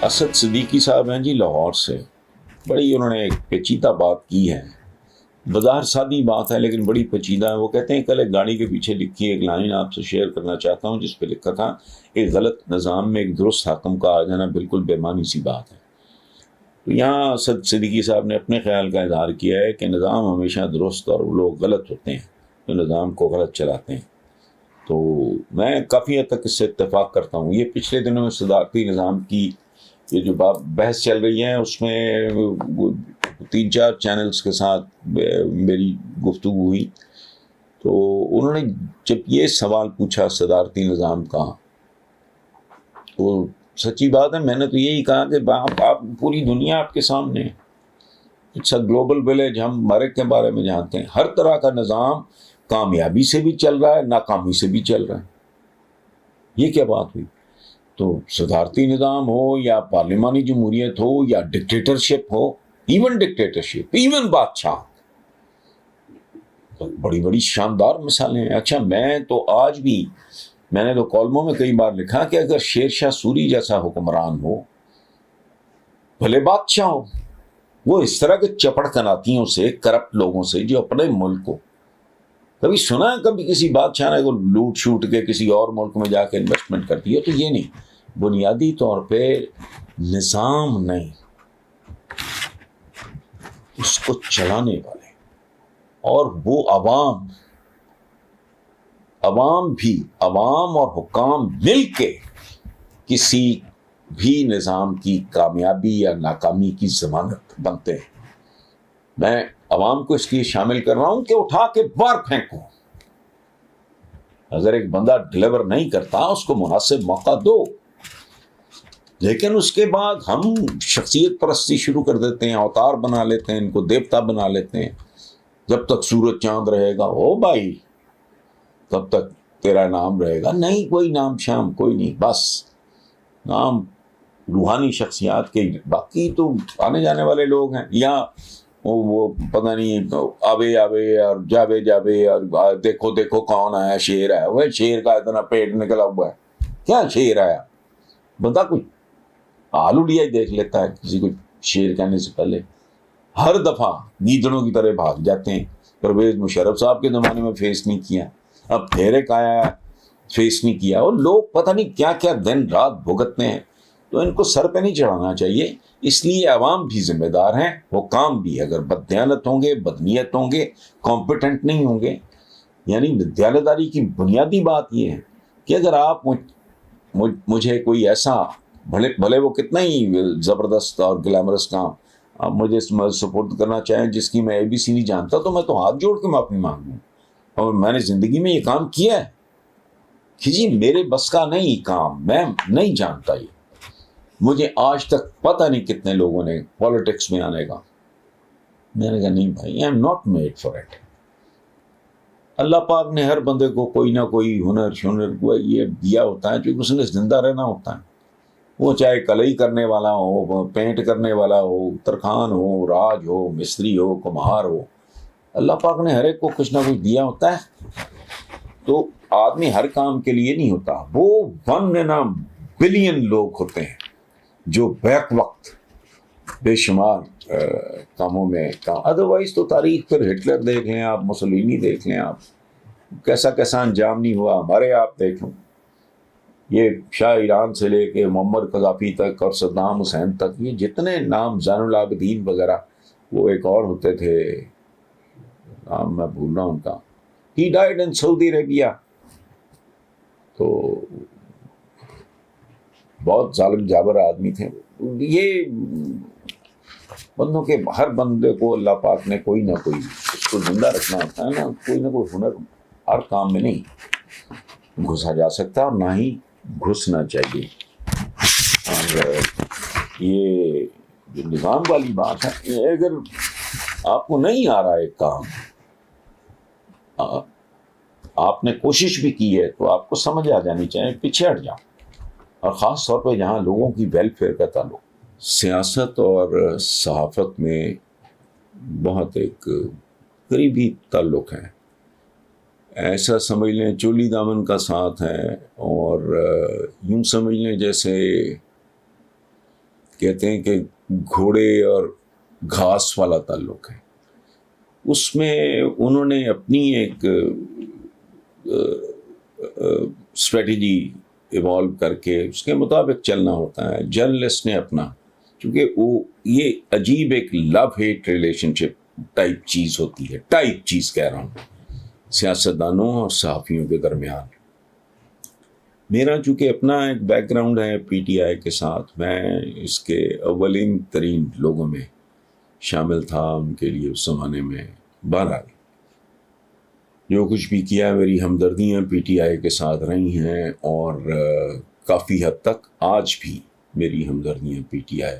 اسد صدیقی صاحب ہیں جی لاہور سے. بڑی انہوں نے ایک پیچیدہ بات کی ہے, بظاہر سادی بات ہے لیکن بڑی پیچیدہ ہے. وہ کہتے ہیں کل ایک گاڑی کے پیچھے لکھی ایک لائن آپ سے شیئر کرنا چاہتا ہوں, جس پہ لکھا تھا ایک غلط نظام میں ایک درست حاکم کا آ جانا بالکل بے معنی سی بات ہے. تو یہاں اسد صدیقی صاحب نے اپنے خیال کا اظہار کیا ہے کہ نظام ہمیشہ درست اور وہ لوگ غلط ہوتے ہیں جو نظام کو غلط چلاتے ہیں. تو میں کافی حد تک اس سے اتفاق کرتا ہوں. یہ پچھلے دنوں میں صدارتی نظام کی یہ جو بحث چل رہی ہے اس میں 3-4 چینلز کے ساتھ میری گفتگو ہوئی, تو انہوں نے جب یہ سوال پوچھا صدارتی نظام کا, تو سچی بات ہے میں نے تو یہی کہا کہ آپ پوری دنیا آپ کے سامنے ہے. It's a global village. ہم ہمارے کے بارے میں جانتے ہیں ہر طرح کا نظام کامیابی سے بھی چل رہا ہے, ناکامی سے بھی چل رہا ہے. یہ کیا بات ہوئی؟ تو صدارتی نظام ہو یا پارلیمانی جمہوریت ہو یا ڈکٹیٹرشپ ہو, ایون ڈکٹیٹرشپ, ایون بادشاہ, تو بڑی بڑی شاندار مثالیں ہیں. اچھا میں تو آج بھی, میں نے تو کالموں میں کئی بار لکھا کہ اگر شیر شاہ سوری جیسا حکمران ہو, بھلے بادشاہ ہو, وہ اس طرح کے چپڑ کناتیوں سے, کرپٹ لوگوں سے جو اپنے ملک کو, کبھی سنا ہے کبھی کسی بادشاہ نے کو لوٹ شوٹ کے کسی اور ملک میں جا کے انویسٹمنٹ کرتی ہے؟ تو یہ نہیں, بنیادی طور پہ نظام نہیں, اس کو چلانے والے, اور وہ عوام اور حکام مل کے کسی بھی نظام کی کامیابی یا ناکامی کی ضمانت بنتے ہیں. میں عوام کو اس لیے شامل کر رہا ہوں کہ اٹھا کے باہر پھینکو. اگر ایک بندہ ڈلیور نہیں کرتا اس کو مناسب موقع دو, لیکن اس کے بعد ہم شخصیت پرستی شروع کر دیتے ہیں, اوتار بنا لیتے ہیں, ان کو دیوتا بنا لیتے ہیں. جب تک سورج چاند رہے گا او بھائی تب تک تیرا نام رہے گا. نہیں, کوئی نام شام کوئی نہیں, بس نام روحانی شخصیات کے, باقی تو آنے جانے والے لوگ ہیں. یا وہ پتہ نہیں آوے اور جاوے اور دیکھو دیکھو کون آیا, شیر آیا. وہ شیر کا اتنا پیٹ نکلا ہوا ہے, کیا شیر آیا؟ بندہ کوئی آلو لیا ہی دیکھ لیتا ہے کسی کو شیر کہنے سے پہلے. ہر دفعہ گیدڑوں کی طرح بھاگ جاتے ہیں. پرویز مشرف صاحب کے زمانے میں فیس نہیں کیا, اب پھر ایک آیا فیس نہیں کیا, اور لوگ پتہ نہیں کیا کیا دن رات بھگتتے ہیں. تو ان کو سر پہ نہیں چڑھانا چاہیے. اس لیے عوام بھی ذمہ دار ہیں, حکام بھی. اگر بددیانت ہوں گے, بدنیت ہوں گے, کمپیٹنٹ نہیں ہوں گے. یعنی دیانتداری کی بنیادی بات یہ ہے کہ اگر آپ مجھے کوئی ایسا, بھلے وہ کتنا ہی زبردست اور گلیمرس کام آپ مجھے سپورٹ کرنا چاہیں جس کی میں اے بی سی نہیں جانتا, تو میں تو ہاتھ جوڑ کے معافی مانگوں. اور میں نے زندگی میں یہ کام کیا ہے کہ جی میرے بس کا نہیں کام, میں نہیں جانتا. یہ مجھے آج تک پتہ نہیں کتنے لوگوں نے پالیٹکس میں آنے کا, میں نے کہا نہیں بھائی, I am not made for it. Allah پاک نے ہر بندے کو کوئی نہ کوئی ہنر یہ دیا ہوتا ہے, جو اس نے زندہ رہنا ہوتا ہے. وہ چاہے کلئی کرنے والا ہو, پینٹ کرنے والا ہو, ترخان ہو, راج ہو, مستری ہو, کمہار ہو, اللہ پاک نے ہر ایک کو کچھ نہ کچھ دیا ہوتا ہے. تو آدمی ہر کام کے لیے نہیں ہوتا. وہ 1 بلین لوگ ہوتے ہیں جو بیک وقت بے شمار کاموں میں کام. ادروائز تو تاریخ پھر ہٹلر دیکھ لیں آپ, مسولینی دیکھ لیں آپ, کیسا انجام نہیں ہوا. ہمارے آپ دیکھ لیں, یہ شاہ ایران سے لے کے محمد قذافی تک اور صدام حسین تک, یہ جتنے نام, زین العابدین وغیرہ, وہ ایک اور ہوتے تھے, نام میں بھول رہا ہوں ان کا, ہی ڈائیڈ ان سعودی عربیہ. تو بہت ظالم جابر آدمی تھے. یہ بندوں کے, ہر بندے کو اللہ پاک نے کوئی نہ کوئی, اس کو زندہ رکھنا ہوتا ہے نا, کوئی نہ کوئی ہنر ہر کام میں نہیں گھسا جا سکتا, اور نہ ہی گھسنا چاہیے. اور یہ جو نظام والی بات ہے, اگر آپ کو نہیں آ رہا ہے کام, آپ نے کوشش بھی کی ہے, تو آپ کو سمجھ آ جانی چاہیے, پیچھے ہٹ جاؤ. اور خاص طور پہ جہاں لوگوں کی ویلفیئر کا تعلق. سیاست اور صحافت میں بہت ایک قریبی تعلق ہے. ایسا سمجھ لیں چولی دامن کا ساتھ ہے, اور یوں سمجھ لیں جیسے کہتے ہیں کہ گھوڑے اور گھاس والا تعلق ہے. اس میں انہوں نے اپنی ایک اسٹریٹجی ایوالو کر کے اس کے مطابق چلنا ہوتا ہے. جرنلسٹ نے اپنا، چونکہ وہ یہ عجیب ایک لو ہیٹ ریلیشن شپ ٹائپ چیز ہوتی ہے، ٹائپ چیز کہہ رہا ہوں، سیاستدانوں اور صحافیوں کے درمیان. میرا چونکہ اپنا ایک بیک گراؤنڈ ہے پی ٹی آئی کے ساتھ، میں اس کے اولین ترین لوگوں میں شامل تھا ان کے لیے اس زمانے میں. بہرحال جو کچھ بھی کیا، میری ہمدردیاں پی ٹی آئی کے ساتھ رہی ہیں، اور کافی حد تک آج بھی میری ہمدردیاں پی ٹی آئی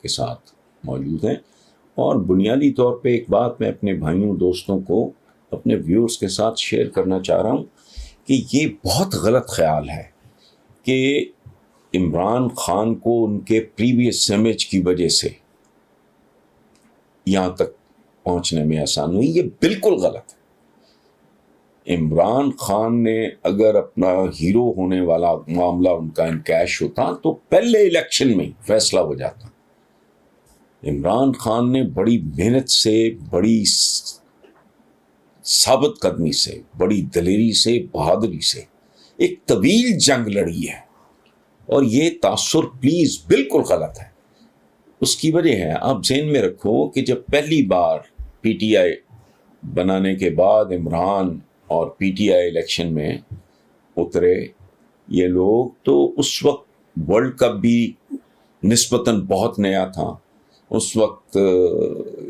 کے ساتھ موجود ہیں. اور بنیادی طور پہ ایک بات میں اپنے بھائیوں دوستوں کو، اپنے ویورز کے ساتھ شیئر کرنا چاہ رہا ہوں کہ یہ بہت غلط خیال ہے کہ عمران خان کو ان کے پریویس امیج کی وجہ سے یہاں تک پہنچنے میں آسان ہوئی. یہ بالکل غلط ہے. عمران خان نے اگر اپنا ہیرو ہونے والا معاملہ ان کا انکیش ہوتا تو پہلے الیکشن میں فیصلہ ہو جاتا. عمران خان نے بڑی محنت سے، بڑی ثابت قدمی سے، بڑی دلیری سے، بہادری سے ایک طویل جنگ لڑی ہے، اور یہ تاثر پلیز بالکل غلط ہے. اس کی وجہ ہے، آپ ذہن میں رکھو کہ جب پہلی بار پی ٹی آئی بنانے کے بعد عمران اور پی ٹی آئی الیکشن میں اترے یہ لوگ، تو اس وقت ورلڈ کپ بھی نسبتاً بہت نیا تھا، اس وقت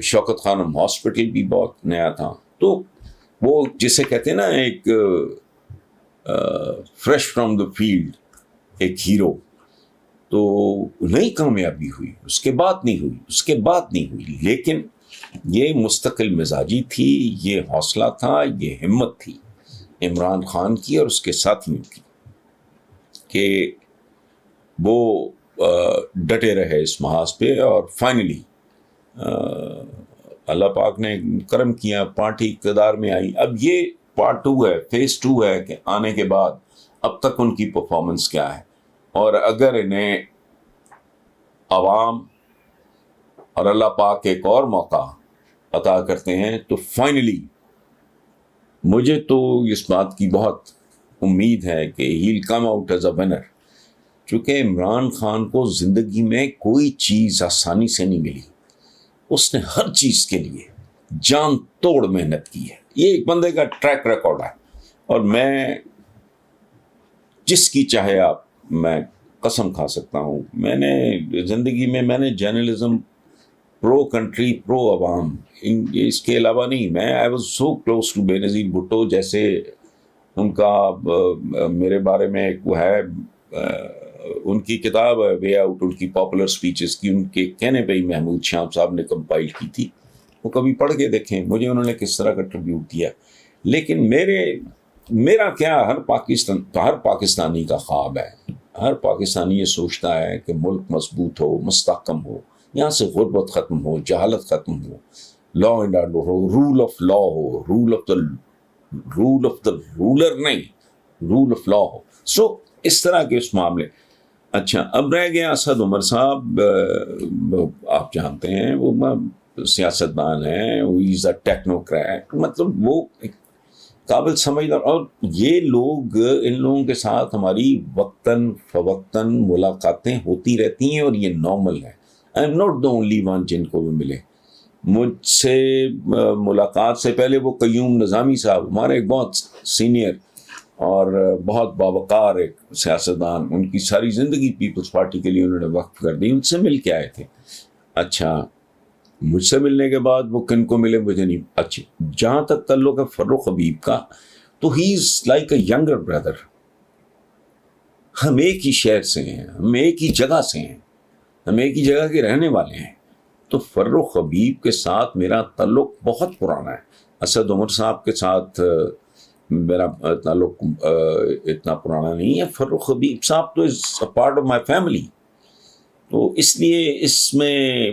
شوکت خانم ہاسپٹل بھی بہت نیا تھا. تو وہ جسے کہتے ہیں نا ایک فریش فرام دا فیلڈ، ایک ہیرو، تو نئی کامیابی ہوئی، اس کے بعد نہیں ہوئی. لیکن یہ مستقل مزاجی تھی، یہ حوصلہ تھا، یہ ہمت تھی عمران خان کی اور اس کے ساتھیوں کی کہ وہ ڈٹے رہے اس محاذ پہ. اور فائنلی اللہ پاک نے کرم کیا، پارٹی اقتدار میں آئی. اب یہ پارٹ 2 ہے، فیز 2 ہے کہ آنے کے بعد اب تک ان کی پرفارمنس کیا ہے، اور اگر انہیں عوام اور اللہ پاک ایک اور موقع عطا کرتے ہیں تو فائنلی مجھے تو اس بات کی بہت امید ہے کہ he'll come out as a winner. چونکہ عمران خان کو زندگی میں کوئی چیز آسانی سے نہیں ملی، اس نے ہر چیز کے لیے جان توڑ محنت کی ہے. یہ ایک بندے کا ٹریک ریکارڈ ہے، اور میں جس کی چاہے آپ، میں قسم کھا سکتا ہوں، میں نے زندگی میں جرنلزم پرو کنٹری، پرو عوام، اس کے علاوہ نہیں. میں I was so close to Benazir Bhutto, جیسے ان کا میرے بارے میں ایک وہ ہے، ان کی کتاب ہے وے آؤٹ، ان کی پاپولر سپیچز کی، ان کے کہنے پہ ہی محمود شام صاحب نے کمپائل کی تھی. وہ کبھی پڑھ کے دیکھیں مجھے انہوں نے کس طرح کا ٹریبیوٹ کیا. لیکن میرا کیا، ہر پاکستانی کا خواب ہے. ہر پاکستانی یہ سوچتا ہے کہ ملک مضبوط ہو، مستحکم ہو، یہاں سے غربت ختم ہو، جہالت ختم ہو، لا اینڈ آرڈر ہو، رول آف لا ہو، رول آف دا رولر نہیں، رول آف لا ہو. سو اس طرح کے اس معاملے. اچھا، اب رہ گیا اسد عمر صاحب. آپ جانتے ہیں وہ سیاستدان ہیں، وہ از اے ٹیکنوکریٹ، مطلب وہ قابل سمجھدار. اور یہ لوگ، ان لوگوں کے ساتھ ہماری وقتاً فوقتاً ملاقاتیں ہوتی رہتی ہیں، اور یہ نارمل ہے. آئی am not the only one جن کو بھی ملے. مجھ سے ملاقات سے پہلے وہ قیوم نظامی صاحب، ہمارے ایک بہت سینئر اور بہت باوقار ایک سیاستدان، ان کی ساری زندگی پیپلز پارٹی کے لیے انہوں نے وقف کر دی، ان سے مل کے آئے تھے. اچھا، مجھ سے ملنے کے بعد وہ کن کو ملے مجھے نہیں. اچھا، جہاں تک تعلق ہے فروخ حبیب کا، تو he is like a younger brother. ہم ایک ہی شہر سے ہیں، ہم ایک ہی جگہ سے ہیں، ہم ایک ہی جگہ کے رہنے والے ہیں. تو فروخ حبیب کے ساتھ میرا تعلق بہت پرانا ہے. اسد عمر صاحب کے ساتھ میرا تعلق اتنا پرانا نہیں ہے. فروخ حبیب صاحب تو is a part of my family. تو اس لیے اس میں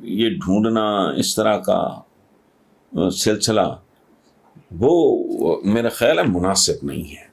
یہ ڈھونڈنا اس طرح کا سلسلہ وہ میرا خیال ہے مناسب نہیں ہے.